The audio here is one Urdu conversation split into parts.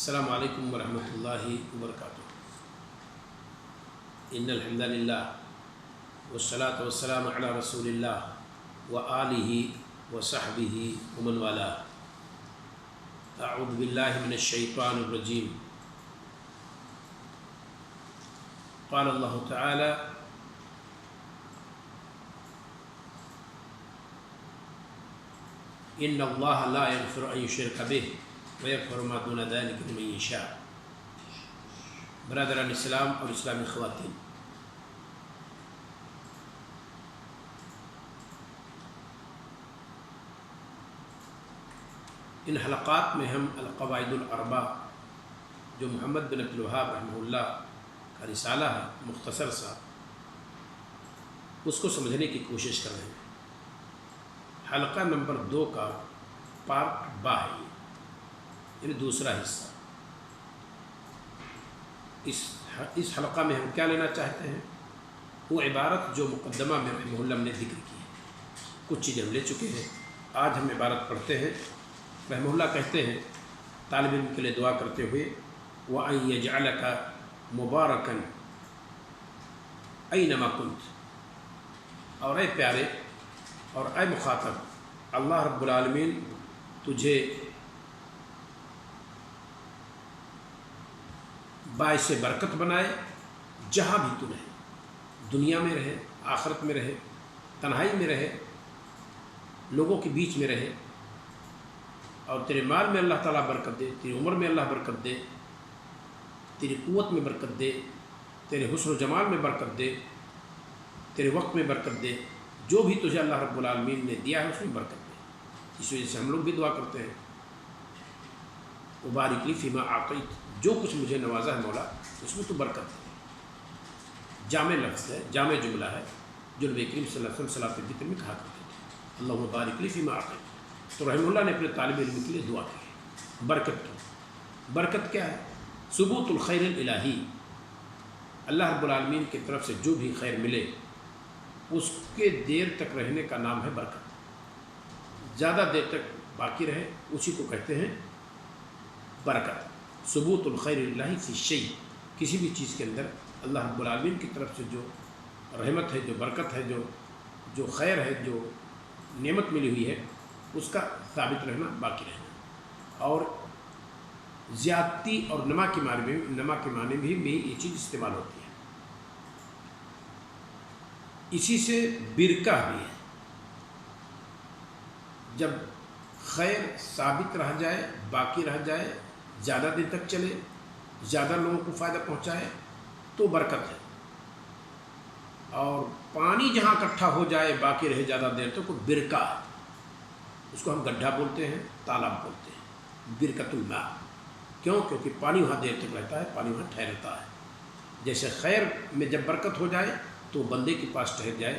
السلام علیکم ورحمۃ اللہ وبرکاتہ۔ ان الحمد للہ والصلاة والسلام علی رسول اللہ وآلہ وصحبہ ومن والاه۔ اعوذ باللہ من الشیطان الرجیم۔ قال اللہ تعالی ان اللہ لا یغفر ان یشرک بہ ویغفر ما دون ذلک لمن یشاء۔ برادران اسلام اور اسلامی خواتین، ان حلقات میں ہم القواعد الاربع جو محمد بن عبد الوہاب رحمہ اللہ کا رسالہ ہے مختصر سا، اس کو سمجھنے کی کوشش کر رہے ہیں۔ حلقہ نمبر 2 کا پارٹ با ہے، یعنی دوسرا حصہ۔ اس حلقہ میں ہم کیا لینا چاہتے ہیں؟ وہ عبارت جو مقدمہ میں رحمہ اللہ نے ذکر کی ہے، کچھ چیزیں ہم لے چکے ہیں، آج ہم عبارت پڑھتے ہیں۔ رحمہ اللہ کہتے ہیں طالب علم کے لیے دعا کرتے ہوئے وَأَن يَجْعَلَكَ مُبَارَكًا أَيْنَمَا كُنْتَ، اور اے پیارے اور اے مخاطب، اللہ رب العالمین تجھے باعث برکت بنائے جہاں بھی تو رہے، دنیا میں رہے، آخرت میں رہے، تنہائی میں رہے، لوگوں کے بیچ میں رہے، اور تیرے مال میں اللہ تعالیٰ برکت دے، تیری عمر میں اللہ برکت دے، تیری قوت میں برکت دے، تیرے حسن و جمال میں برکت دے، تیرے وقت میں برکت دے، جو بھی تجھے اللہ رب العالمین نے دیا ہے اس میں برکت دے۔ اس وجہ سے ہم لوگ بھی دعا کرتے ہیں وبارک لی فیما اعطیت، جو کچھ مجھے نوازا ہے مولا اس میں تو برکت ہے۔ جامع لفظ ہے، جامع جملہ ہے، جو نبی کریم صلی اللہ علیہ وسلم صلاۃ الفطر میں کہا کرتے تھے اللہم بارک لی فیما اعطیت۔ تو رحمہ اللہ نے اپنے طالب علم کے لیے دعا کی ہے برکت کی۔ برکت کیا ہے؟ ثبوت الخیر الالہی، اللہ رب العالمین کی طرف سے جو بھی خیر ملے اس کے دیر تک رہنے کا نام ہے برکت۔ زیادہ دیر تک باقی رہے اسی کو کہتے ہیں برکت۔ ثبوت الخیر الالہی فی الشیء، کسی بھی چیز کے اندر اللہ رب العالمین کی طرف سے جو رحمت ہے، جو برکت ہے، جو خیر ہے، جو نعمت ملی ہوئی ہے، اس کا ثابت رہنا، باقی رہنا۔ اور زیادتی اور نما کے معنی میں بھی یہ چیز استعمال ہوتی ہے۔ اسی سے برکہ بھی ہے، جب خیر ثابت رہ جائے، باقی رہ جائے، زیادہ دن تک چلے، زیادہ لوگوں کو فائدہ پہنچائے تو برکت ہے۔ اور پانی جہاں اکٹھا ہو جائے، باقی رہے زیادہ دیر تک، وہ برکہ ہے۔ اس کو ہم گڈھا بولتے ہیں، تالاب بولتے ہیں، برکت الماء۔ کیوں؟ کیونکہ پانی وہاں دیر تک رہتا ہے، پانی وہاں ٹھہرتا ہے۔ جیسے خیر میں جب برکت ہو جائے تو بندے کے پاس ٹھہر جائے،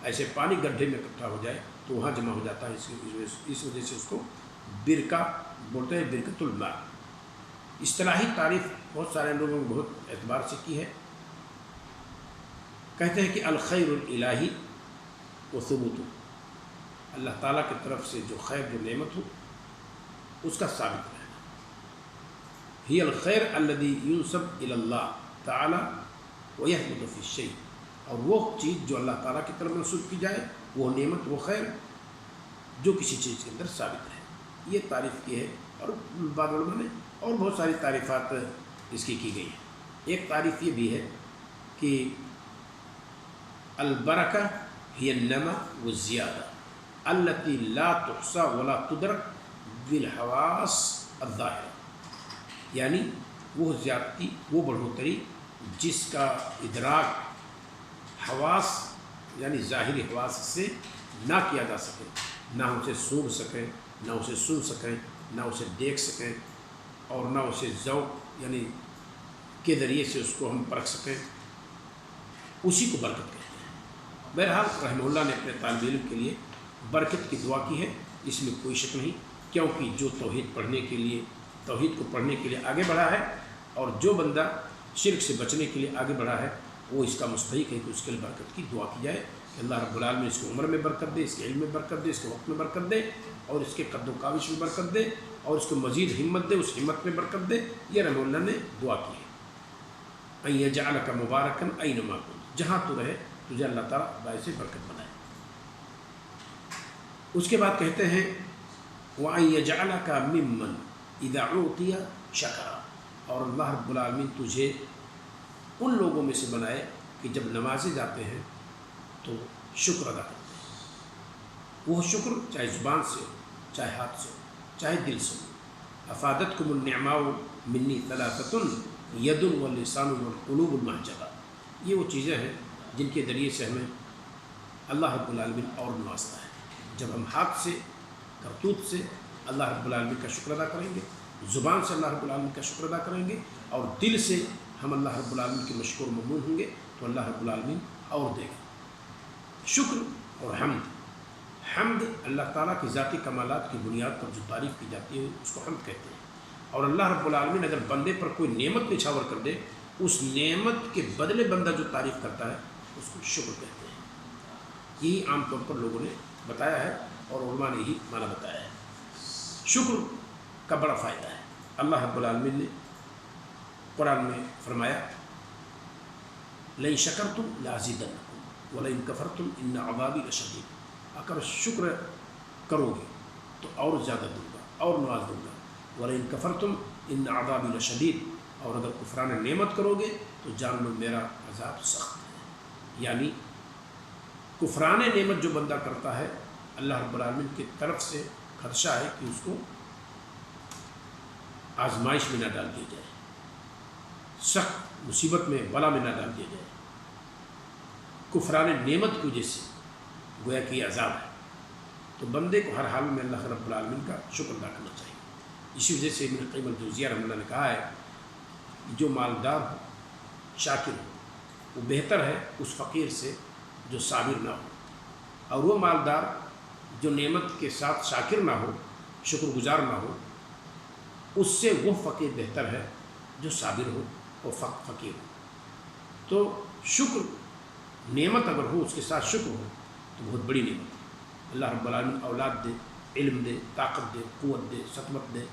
ایسے پانی گڈھے میں اکٹھا ہو جائے تو وہاں جمع ہو جاتا ہے۔ اس وجہ سے اس کو برکہ بولتے ہیں، برکت الماء۔ اصطلاحی تعریف بہت سارے لوگوں نے بہت اعتبار سے کی ہے، کہتے ہیں کہ الخیر الالہی و ثبوت، اللہ تعالیٰ کی طرف سے جو خیر، جو نعمت ہو اس کا ثابت رہنا۔ ہی الخیر الذی ینسب الی اللہ تعالیٰ ویثبت فی الشیء، اور وہ چیز جو اللہ تعالیٰ کی طرف منسوب کی جائے، وہ نعمت، وہ خیر جو کسی چیز کے اندر ثابت رہے۔ یہ تعریف کی ہے، اور بعض علماء نے اور بہت ساری تعریفات اس کی گئی ہیں۔ ایک تعریف یہ بھی ہے کہ البرکہ ہی النما والزیادہ التی لا تحصى ولا تدرک بالحواس الظاہرہ، یعنی وہ زیادتی، وہ بڑھوتری جس کا ادراک حواس یعنی ظاہری حواس سے نہ کیا جا سکے، نہ اسے سونگھ سکیں، نہ اسے سن سکیں، نہ اسے دیکھ سکیں، اور نہ اسے ذوق یعنی کے ذریعے سے اس کو ہم پرکھ سکیں، اسی کو برکت کہتے ہیں۔ بہرحال رحمہ اللہ نے اپنے طالب علم کے لیے برکت کی دعا کی ہے، اس میں کوئی شک نہیں، کیونکہ جو توحید کو پڑھنے کے لیے آگے بڑھا ہے، اور جو بندہ شرک سے بچنے کے لیے آگے بڑھا ہے، وہ اس کا مستحق ہے کہ اس کے لیے برکت کی دعا کی جائے کہ اللہ رب العالمین اس کو عمر میں برکت دے، اس کے علم میں برکت دے، اس کے وقت میں برکت دے، اور اس کے قد و کاوش میں برکت دے، اور اس کو مزید ہمت دے، اس ہمت میں برکت دے۔ یہ رحمہ اللہ نے دعا کی ہے، ان یجعلک مبارکا اینما کنت، جہاں تو رہے تجھے اللہ تعالیٰ باعث برکت بنائے۔ اس کے بعد کہتے ہیں وَأَن يَجْعَلَكَ مِمَّنْ إِذَا عُوتِيَ شَكَرَ، اور اللہ رب العالمین تجھے ان لوگوں میں سے بنائے کہ جب نوازے جاتے ہیں تو شکر ادا کرتے ہیں۔ وہ شکر چاہے زبان سے ہو، چاہے ہاتھ سے ہو، چاہے دل سے ہو۔ افادتکم النعماء منی ثلاثۃ ید واللسان والقلوب المحجبہ، یہ وہ چیزیں ہیں جن کے ذریعے سے ہمیں اللہ رب العالمین اور نوازتا ہے۔ جب ہم ہاتھ سے، کرتوت سے اللہ رب العالمین کا شکر ادا کریں گے، زبان سے اللہ رب العالمین کا شکر ادا کریں گے، اور دل سے ہم اللہ رب العالمین کے مشکور ممنون ہوں گے تو اللہ رب العالمین اور دے گا۔ شکر اور حمد اللہ تعالیٰ کی ذاتی کمالات کی بنیاد پر جو تعریف کی جاتی ہے اس کو حمد کہتے ہیں۔ اور اللہ رب العالمین اگر بندے پر کوئی نعمت نچھاور کر دے، اس نعمت کے بدلے بندہ جو تعریف کرتا ہے اس کو شکر کہتے ہیں۔ یہی عام طور پر لوگوں نے بتایا ہے اور علماء نے یہی معنی بتایا ہے۔ شکر کا بڑا فائدہ ہے۔ اللہ رب العالمین نے قرآن میں فرمایا لئن شکرتم لازیدنکم ولئن کفرتم ان عذابی لشدید، اگر شکر کرو گے تو اور زیادہ دوں گا، اور نواز دوں گا۔ ولئن کفرتم ان عذابی لشدید، اور اگر کفران نعمت کرو گے تو جان لو میرا عذاب سخت ہے۔ یعنی کفران نعمت جو بندہ کرتا ہے اللہ رب العالمین کی طرف سے خدشہ ہے کہ اس کو آزمائش میں نہ ڈال دیا جائے، سخت مصیبت میں، بلا میں نہ ڈال دیا جائے۔ کفران نعمت کی وجہ سے گویا کہ یہ عذاب ہے، تو بندے کو ہر حال میں اللہ رب العالمین کا شکر ادا کرنا چاہیے۔ اسی وجہ سے ابن قیم الجوزیہ رحمہ اللہ نے کہا ہے جو مالدار ہو، شاکر ہو، وہ بہتر ہے اس فقیر سے جو صابر نہ ہو، اور وہ مالدار جو نعمت کے ساتھ شاکر نہ ہو، شکر گزار نہ ہو، اس سے وہ فقیر بہتر ہے جو صابر ہو اور فقیر ہو۔ تو شکر نعمت اگر ہو، اس کے ساتھ شکر ہو تو بہت بڑی نعمت ہے۔ اللہ رب العالمین اولاد دے، علم دے، طاقت دے، قوت دے، سطوت دے،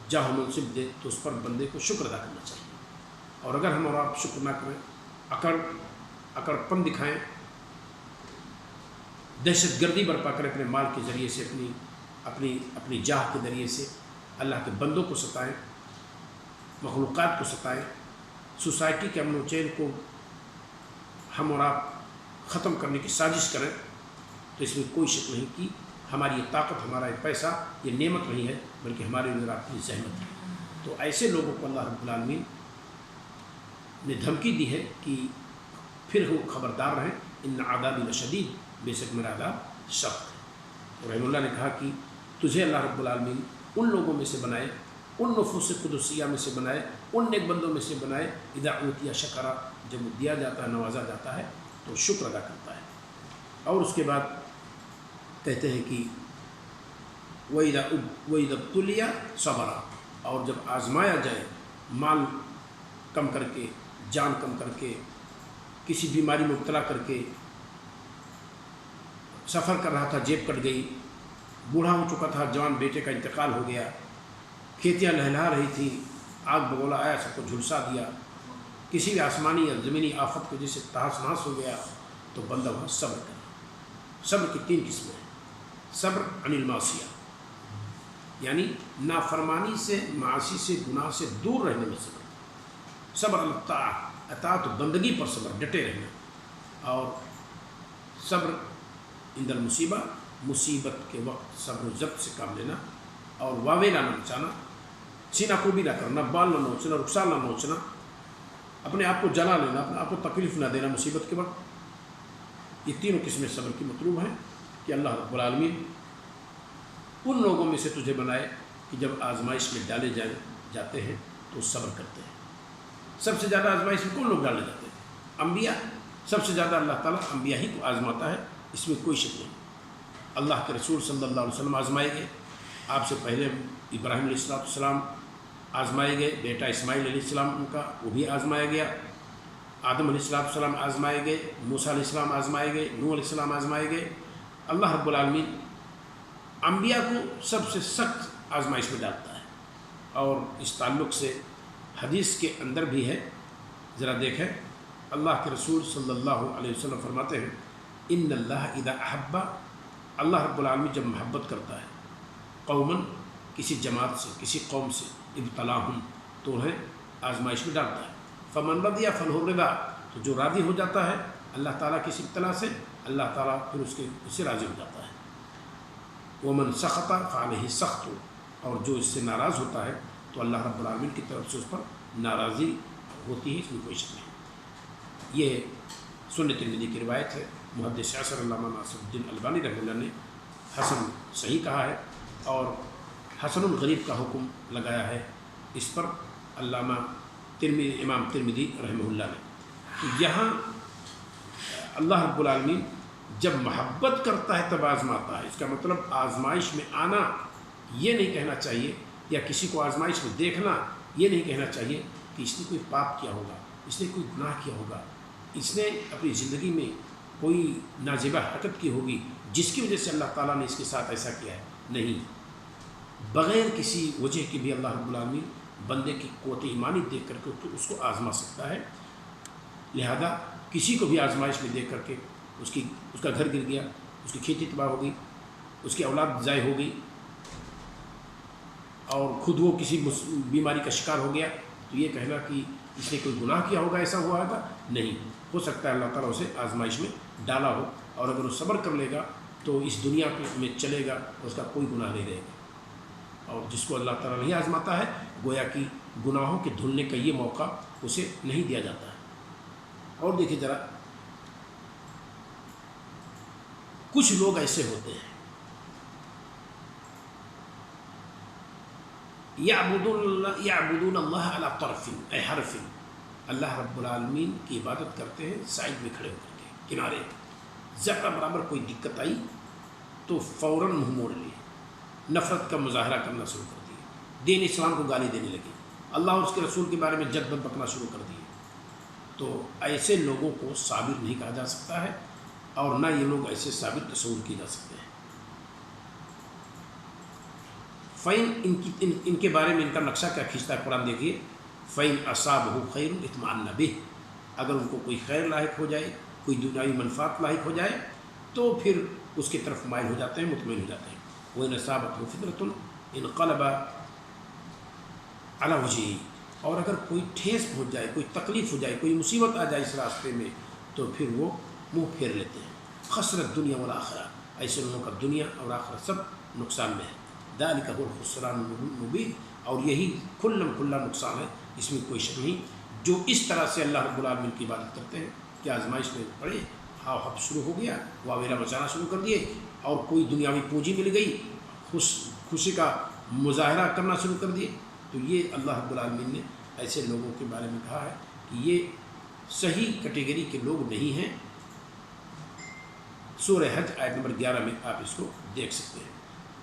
جاہ و منصب دے، تو اس پر بندے کو شکر ادا کرنا چاہیے۔ اور اگر ہم اور آپ شکر نہ کریں، اکڑ پن دکھائیں، دہشت گردی برپا کریں اپنے مال کے ذریعے سے، اپنی جاہ کے ذریعے سے اللہ کے بندوں کو ستائیں، مخلوقات کو ستائیں، سوسائٹی کے امن و چین کو ہم اور آپ ختم کرنے کی سازش کریں، تو اس میں کوئی شک نہیں کہ ہماری یہ طاقت، ہمارا یہ پیسہ، یہ نعمت نہیں ہے بلکہ ہمارے اندر اپنی زحمت ہے۔ تو ایسے لوگوں کو اللہ رب العالمین نے دھمکی دی ہے کہ پھر وہ خبردار رہیں، ان عذابی لشدید، بے شک میرا عذاب سخت ہے۔ اور رحمہ اللہ نے کہا کہ تجھے اللہ رب العالمین ان لوگوں میں سے بنائے، ان نفوس قدسیہ میں سے بنائے، ان نیک بندوں میں سے بنائے، اذا اوتیہ شکرا، جب دیا جاتا ہے، نوازا جاتا ہے تو شکر ادا کرتا ہے۔ اور اس کے بعد کہتے ہیں کہ وَإِذَا ابْتُلِيَ صَبَرَ، اور جب آزمایا جائے، مال کم کر کے، جان کم کر کے، کسی بیماری میں مبتلا کر کے، سفر کر رہا تھا جیب کٹ گئی، بوڑھا ہو چکا تھا، جوان بیٹے کا انتقال ہو گیا، کھیتیاں لہلا رہی تھیں، آگ بگولا آیا سب کو جھلسا دیا، کسی بھی آسمانی یا زمینی آفت کی وجہ سے تہس نہس ہو گیا، تو بندہ وہاں صبر کرے۔ صبر کی 3 قسمیں ہیں۔ صبر عن المعصیہ، یعنی نافرمانی سے، معاصی سے، گناہ سے دور رہنے میں صبر۔ صبر علی الطاعۃ، اطاعت و بندگی پر صبر، ڈٹے رہنا۔ اور صبر عند المصیبہ، مصیبت کے وقت صبر و ضبط سے کام لینا، اور واویلا نہ مچانا، سینہ کوبی نہ کرنا، بال نہ نوچنا، رخسار نہ نوچنا، اپنے آپ کو جلا لینا، اپنے آپ کو تکلیف نہ دینا مصیبت کے وقت۔ یہ 3 قسمیں صبر کی مطلوب ہیں کہ اللہ رب العالمین ان لوگوں میں سے تجھے بنائے کہ جب آزمائش میں ڈالے جاتے ہیں تو صبر کرتے ہیں۔ سب سے زیادہ آزمائش میں کون لوگ ڈالے جاتے ہیں؟ انبیاء۔ سب سے زیادہ اللہ تعالیٰ انبیاء ہی کو آزماتا ہے، اس میں کوئی شک نہیں۔ اللہ کے رسول صلی اللہ علیہ وسلم آزمائے گئے، آپ سے پہلے ابراہیم علیہ السلام آزمائے گئے، بیٹا اسماعیل علیہ السلام ان کا وہ بھی آزمایا گیا، آدم علیہ السلام آزمائے گئے، موسیٰ علیہ السلام آزمائے گئے، نوح علیہ السلام آزمائے گئے۔ اللہ رب العالمین انبیاء کو سب سے سخت آزمائش میں ڈالتا ہے، اور اس تعلق سے حدیث کے اندر بھی ہے، ذرا دیکھیں اللہ کے رسول صلی اللہ علیہ وسلم فرماتے ہیں ان اللہ اذا احب، اللہ رب العالمین جب محبت کرتا ہے قوماً، کسی جماعت سے، کسی قوم سے، ابتلاہم، تو انہیں آزمائش میں ڈالتا ہے۔ فمن رضی فلہ الرضا، تو جو راضی ہو جاتا ہے اللہ تعالیٰ کی اس ابتلا سے، اللہ تعالیٰ پھر اس سے راضی ہو جاتا ہے۔ ومن سخط فعلیہ سخط، اور جو اس سے ناراض ہوتا ہے تو اللہ رب العالمین کی طرف سے اس پر ناراضی ہوتی ہے، اس میں کوئی شک نہیں۔ یہ سنن ترمذی کی روایت ہے۔ محدث اثر علامہ ناصر الدین البانی رحمہ اللہ نے حسن صحیح کہا ہے، اور حسن الغریب کا حکم لگایا ہے اس پر علامہ امام ترمذی رحمہ اللہ نے۔ تو یہاں اللہ رب العالمین جب محبت کرتا ہے تب آزماتا ہے۔ اس کا مطلب آزمائش میں آنا یہ نہیں کہنا چاہیے، یا کسی کو آزمائش میں دیکھنا یہ نہیں کہنا چاہیے کہ اس نے کوئی پاپ کیا ہوگا، اس نے کوئی گناہ کیا ہوگا، اس نے اپنی زندگی میں کوئی ناجائز حرکت کی ہوگی جس کی وجہ سے اللہ تعالیٰ نے اس کے ساتھ ایسا کیا ہے۔ نہیں، بغیر کسی وجہ کے بھی اللہ رب العالمین بندے کی قوت ایمانی دیکھ کر کے اس کو آزما سکتا ہے۔ لہذا کسی کو بھی آزمائش میں دیکھ کر کے اس کا گھر گر گیا، اس کی کھیتی تباہ ہو گئی، اس کی اولاد ضائع ہو گئی، اور خود وہ کسی بیماری کا شکار ہو گیا، تو یہ کہنا کہ اس نے کوئی گناہ کیا ہوگا، ایسا ہوا ہوگا، نہیں ہو سکتا ہے اللہ تعالیٰ اسے آزمائش میں ڈالا ہو، اور اگر وہ صبر کر لے گا تو اس دنیا میں چلے گا، اس کا کوئی گناہ نہیں رہے گا۔ اور جس کو اللہ تعالیٰ نہیں آزماتا ہے، گویا کہ گناہوں کے دھلنے کا یہ موقع اسے نہیں دیا جاتا ہے۔ اور دیکھیے ذرا، کچھ لوگ ایسے ہوتے ہیں یعبدون اللہ علی طرف اے حرف، اللہ رب العالمین کی عبادت کرتے ہیں سائڈ میں کھڑے ہو کر کے، کنارے، ذرا برابر کوئی دقت آئی تو فوراً منہ موڑ لیے، نفرت کا مظاہرہ کرنا شروع کر دیے، دین اسلام کو گالی دینے لگے، اللہ اور اس کے رسول کے بارے میں جد بد بکنا شروع کر دیے۔ تو ایسے لوگوں کو صابر نہیں کہا جا سکتا ہے، اور نہ یہ لوگ ایسے صابر تصور کیے جا سکتے ہیں۔ فَإِن ان کے بارے میں ان کا نقشہ کیا کھینچتا ہے قرآن دیکھیے، فَإِنْ أَصَابَهُ خَيْرٌ اطمأنَّ بِهِ، اگر ان کو کوئی خیر لاحق ہو جائے، کوئی دنیاوی منفعت لاحق ہو جائے تو پھر اس کی طرف مائل ہو جاتے ہیں، مطمئن ہو جاتے ہیں۔ وَإِنْ أَصَابَتْهُ فِتْنَةٌ انقلب علی وجهہ، اور اگر کوئی ٹھیس پہنچ جائے، کوئی تکلیف ہو جائے، کوئی مصیبت آ جائے اس راستے میں، تو پھر وہ منہ پھیر لیتے ہیں۔ خسرت دنیا والآخرہ، ایسے لوگوں کا دنیا اور آخرت سب نقصان میں ہے۔ ذالک هو الخسران المبین، اور یہی کھلا نقصان ہے، اس میں کوئی شک نہیں۔ جو اس طرح سے اللہ رب العالمین کی عبادت کرتے ہیں کہ آزمائش میں پڑے، ہاؤ ہب شروع ہو گیا، واویلا مچانا شروع کر دیے، اور کوئی دنیاوی پونجی مل گئی، خوشی کا مظاہرہ کرنا شروع کر دیے، تو یہ اللہ رب العالمین نے ایسے لوگوں کے بارے میں کہا ہے کہ یہ صحیح کیٹیگری کے لوگ نہیں ہیں۔ سورہ حج آیت نمبر 11 میں آپ اس کو دیکھ سکتے ہیں۔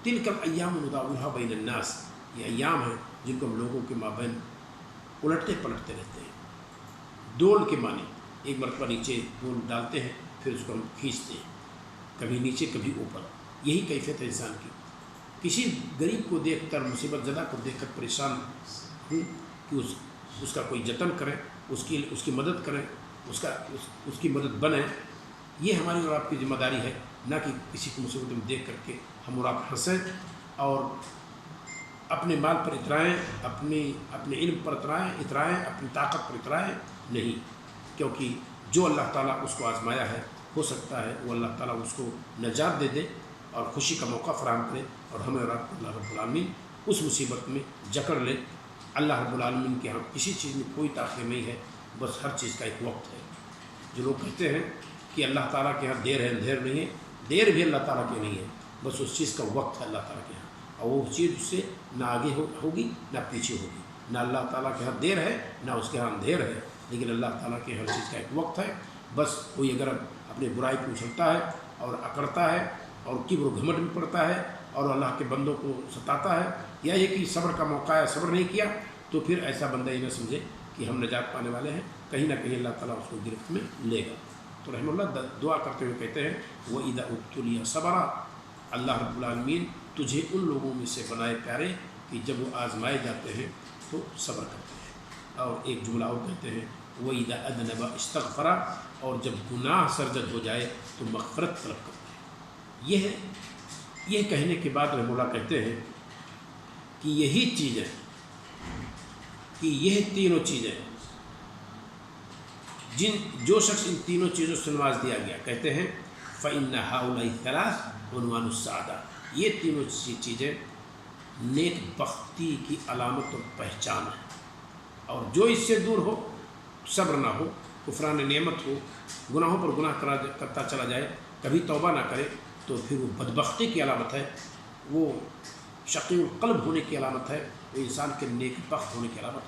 تلک الایام نداولها بین الناس، یہ ایام ہیں جن کو ہم لوگوں کے مابین الٹتے پلٹتے رہتے ہیں۔ ڈول کے معنی، ایک مرتبہ نیچے ڈول ڈالتے ہیں، پھر اس کو ہم کھینچتے ہیں، کبھی نیچے کبھی اوپر، یہی کیفیت ہے انسان کی۔ کسی غریب کو دیکھ کر، مصیبت زدہ کو دیکھ کر پریشان ہوں کہ اس کا کوئی جتن کریں، اس کی مدد کریں، اس کی مدد بنیں، یہ ہماری اور آپ کی ذمہ داری ہے، نہ کہ کسی کو مصیبت میں دیکھ کر کے ہم اور آپ ہنسیں اور اپنے مال پر اترائیں، اپنے علم پر اترائیں، اپنی طاقت پر اترائیں، نہیں، کیونکہ جو اللہ تعالیٰ اس کو آزمایا ہے، ہو سکتا ہے وہ اللہ تعالیٰ اس کو نجات دے دے اور خوشی کا موقع فراہم کرے، اور ہمیں اور آپ کو اللہ رب العالمین اس مصیبت میں جکڑ لے۔ اللہ رب العالمین کے ہاں کسی چیز میں کوئی تاخیر نہیں ہے، بس ہر چیز کا ایک وقت ہے۔ جو لوگ کہتے ہیں کہ اللہ تعالیٰ کے ہاں دیر ہے، اندھیر نہیں ہے، دیر بھی اللہ تعالیٰ کی نہیں ہے، بس اس چیز کا وقت ہے اللہ تعالیٰ کے ہاں، اور وہ چیز اس سے نہ آگے ہوگی نہ پیچھے ہوگی، نہ اللہ تعالیٰ کے ہاں دیر ہے نہ اس کے ہاں اندھیر ہے، لیکن اللہ تعالیٰ کے ہر چیز کا ایک وقت ہے۔ بس کوئی اگر اپنے برائی کو اچھلتا ہے اور اکڑتا ہے اور کبر و گھمنڈ میں پڑتا ہے اور اللہ کے بندوں کو ستاتا ہے، یا یہ کہ صبر کا موقع ہے، صبر نہیں کیا، تو پھر ایسا بندہ یہ نہ سمجھے کہ کہ ہم نجات پانے والے ہیں، کہیں نہ کہیں اللہ تعالیٰ اس کو گرفت میں لے گا۔ تو رحمہ اللہ دعا کرتے ہوئے کہتے ہیں وَإِذَا ابْتُلِيَ صَبَرَ، اللہ رب العالمین تجھے ان لوگوں میں سے بنائے پیارے کہ جب وہ آزمائے جاتے ہیں تو صبر کرتے ہیں۔ اور ایک جملہ اور کہتے ہیں وَإِذَا أَذْنَبَ اسْتَغْفَرَ، اور جب گناہ سرزد ہو جائے تو مغفرت طلب کرتے ہیں۔ یہ کہنے کے بعد رحمہ اللہ کہتے ہیں کہ یہی چیزیں، کہ یہ تینوں چیزیں جو شخص ان تینوں چیزوں سے نواز دیا گیا، کہتے ہیں فَإِنَّ هَؤُلَاءِ الثَّلَاث عُنْوَانُ السَّعَادَةِ، یہ تینوں چیزیں نیک بختی کی علامت اور پہچان ہے۔ اور جو اس سے دور ہو، صبر نہ ہو، کفران نعمت ہو، گناہوں پر گناہ کرتا چلا جائے، کبھی توبہ نہ کرے، تو پھر وہ بدبختی کی علامت ہے، وہ شقی القلب ہونے کی علامت ہے، وہ انسان کے نیک بخت ہونے کی علامت ہے۔